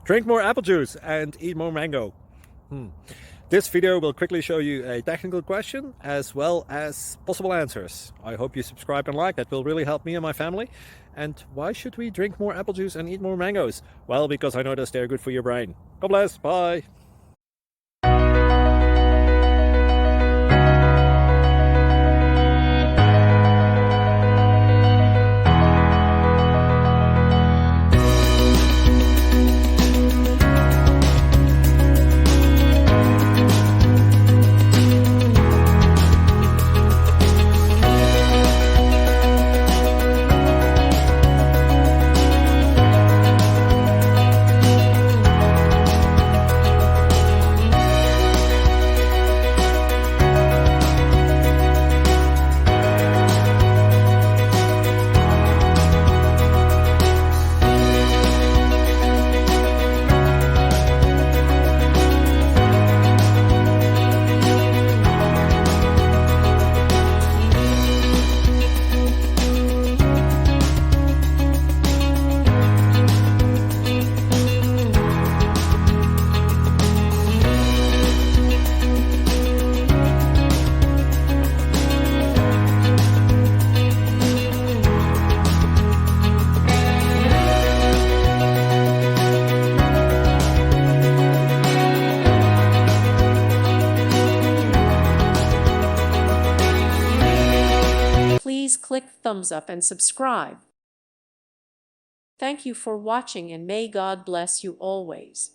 Drink more apple juice and eat more mango. This video will quickly show you a technical question as well as possible answers. I hope you subscribe and like, that will really help me and my family. And why should we drink more apple juice and eat more mangoes? Well, because I noticed they're good for your brain. God bless, bye. Please click thumbs up and subscribe. Thank you for watching and may God bless you always.